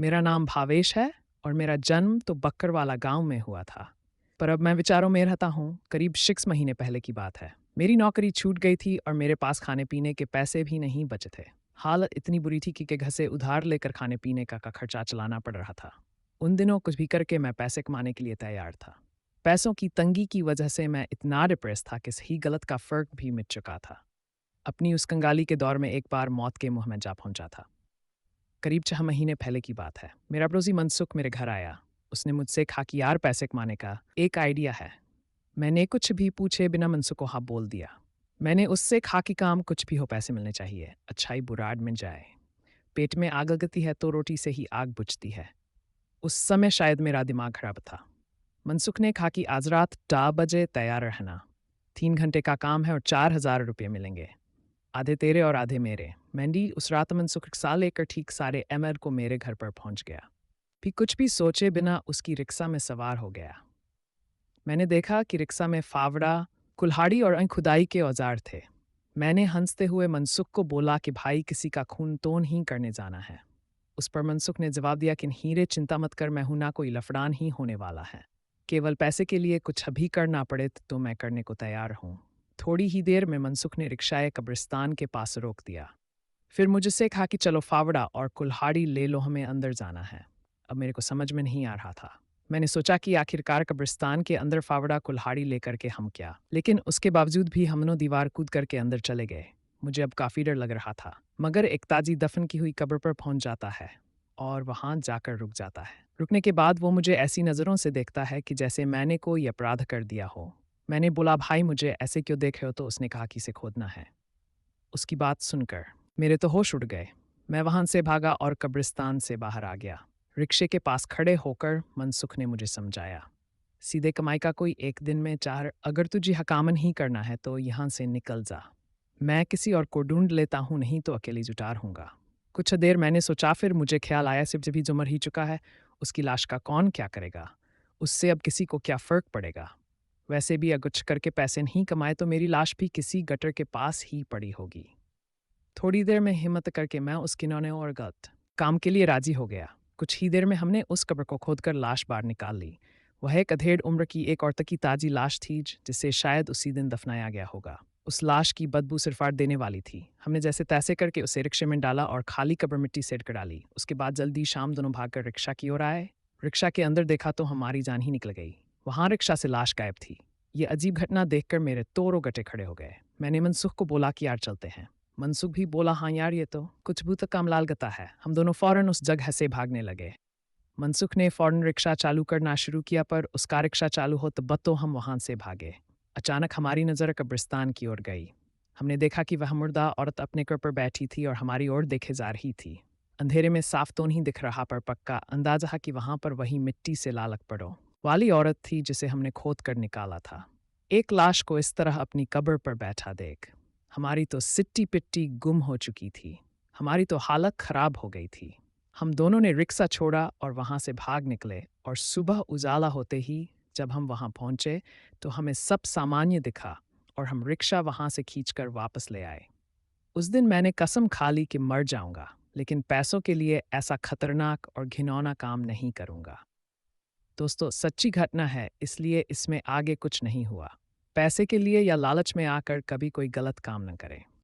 मेरा नाम भावेश है और मेरा जन्म तो बक्करवाला गांव में हुआ था। पर अब मैं विचारों में रहता हूँ। करीब 6 महीने पहले की बात है। मेरी नौकरी छूट गई थी और मेरे पास खाने पीने के पैसे भी नहीं बचे थे। हालत इतनी बुरी थी कि घर से उधार लेकर खाने पीने का खर्चा चलाना पड़ रहा था। उन दिनों कुछ भी करके मैं पैसे कमाने के लिए तैयार था। पैसों की तंगी की वजह से मैं इतना डिप्रेस था कि सही गलत का फर्क भी मिट चुका था। अपनी उस कंगाली के दौर में एक बार मौत के मुंह में जा पहुंचा था। करीब 6 महीने पहले की बात है। मेरा पड़ोसी मनसुख मेरे घर आया। उसने मुझसे कहा कि यार पैसे कमाने का एक आइडिया है। मैंने कुछ भी पूछे बिना मनसुख को हाँ बोल दिया। मैंने उससे कहा कि काम कुछ भी हो पैसे मिलने चाहिए, अच्छाई बुराड़ में जाए। पेट में आग लगती है तो रोटी से ही आग बुझती है। उस समय शायद मेरा दिमाग खराब था। मनसुख ने कहा कि आज रात 2 बजे तैयार रहना। 3 घंटे का काम है और 4,000 रुपये मिलेंगे। आधे तेरे और आधे मेरे। मैंडी उस रात मनसुख रिक्शा लेकर ठीक सारे एमएल को मेरे घर पर पहुंच गया। फिर कुछ भी सोचे बिना उसकी रिक्शा में सवार हो गया। मैंने देखा कि रिक्शा में फावड़ा, कुल्हाड़ी और खुदाई के औजार थे। मैंने हंसते हुए मनसुख को बोला कि भाई किसी का खून तो नहीं करने जाना है। उस पर मनसुख ने जवाब दिया कि हीरे चिंता मत कर, मैं हूं ना कोई लफड़ान ही होने वाला है। केवल पैसे के लिए कुछ भी करना पड़े तो मैं करने को तैयार हूं। थोड़ी ही देर में मनसुख ने रिक्शाए कब्रिस्तान के पास रोक दिया। फिर मुझसे कहा कि चलो फावड़ा और कुल्हाड़ी ले लो, हमें अंदर जाना है। अब मेरे को समझ में नहीं आ रहा था। मैंने सोचा कि आखिरकार कब्रिस्तान के अंदर फावड़ा कुल्हाड़ी लेकर के हम क्या, लेकिन उसके बावजूद भी हमनों दीवार कूद करके अंदर चले गए। मुझे अब काफ़ी डर लग रहा था, मगर एक ताजी दफन की हुई कब्र पर पहुंच जाता है और वहां जाकर रुक जाता है। रुकने के बाद वो मुझे ऐसी नज़रों से देखता है कि जैसे मैंने कोई अपराध कर दिया हो। मैंने बोला भाई मुझे ऐसे क्यों देख रहे हो, तो उसने कहा कि इसे खोदना है। उसकी बात सुनकर मेरे तो होश उड़ गए। मैं वहां से भागा और कब्रिस्तान से बाहर आ गया। रिक्शे के पास खड़े होकर मनसुख ने मुझे समझाया, सीधे कमाई का कोई एक दिन में चार, अगर तुझे हकामन ही करना है तो यहाँ से निकल जा। मैं किसी और को ढूंढ लेता हूँ, नहीं तो अकेली जुटार हूँगा। कुछ देर मैंने सोचा, फिर मुझे ख्याल आया सिर्फ जब भी जो मर ही चुका है उसकी लाश का कौन क्या करेगा, उससे अब किसी को क्या फ़र्क पड़ेगा। वैसे भी अगर कुछ करके पैसे नहीं कमाए तो मेरी लाश भी किसी गटर के पास ही पड़ी होगी। थोड़ी देर में हिम्मत करके मैं उस किन्होंने और गलत काम के लिए राजी हो गया। कुछ ही देर में हमने उस कब्र को खोदकर लाश बाहर निकाल ली। वह एक अधेड़ उम्र की एक औरत की ताजी लाश थी जिसे शायद उसी दिन दफनाया गया होगा। उस लाश की बदबू सिरफाड़ देने वाली थी। हमने जैसे तैसे करके उसे रिक्शे में डाला और खाली कब्र मिट्टी से ढक डाली। उसके बाद जल्दी शाम दोनों भागकर रिक्शा की ओर आए। रिक्शा के अंदर देखा तो हमारी जान ही निकल गई। वहां रिक्शा से लाश गायब थी। ये अजीब घटना देखकर मेरे तोरों गटे खड़े हो गए। मैंने मनसुख को बोला कि यार चलते हैं। मनसुख भी बोला हाँ यार ये तो कुछ भूत काम लाल गता है। हम दोनों फौरन उस जगह से भागने लगे। मनसुख ने फौरन रिक्शा चालू करना शुरू किया, पर उसका रिक्शा चालू हो तब तो हम वहां से भागे। अचानक हमारी नज़र कब्रिस्तान की ओर गई। हमने देखा कि वह मुर्दा औरत अपने घर पर बैठी थी और हमारी ओर देखे जा रही थी। अंधेरे में साफ तो नहीं दिख रहा, पर पक्का अंदाजा कि वहां पर वही मिट्टी से लालक पड़ो वाली औरत थी जिसे हमने खोद कर निकाला था। एक लाश को इस तरह अपनी कब्र पर बैठा देख हमारी तो सिट्टी पिट्टी गुम हो चुकी थी। हमारी तो हालत खराब हो गई थी। हम दोनों ने रिक्शा छोड़ा और वहां से भाग निकले, और सुबह उजाला होते ही जब हम वहां पहुंचे तो हमें सब सामान्य दिखा और हम रिक्शा वहां से खींचकर वापस ले आए। उस दिन मैंने कसम खा ली कि मर जाऊंगा, लेकिन पैसों के लिए ऐसा खतरनाक और घिनौना काम नहीं करूंगा। दोस्तों, सच्ची घटना है, इसलिए इसमें आगे कुछ नहीं हुआ। पैसे के लिए या लालच में आकर कभी कोई गलत काम न करें।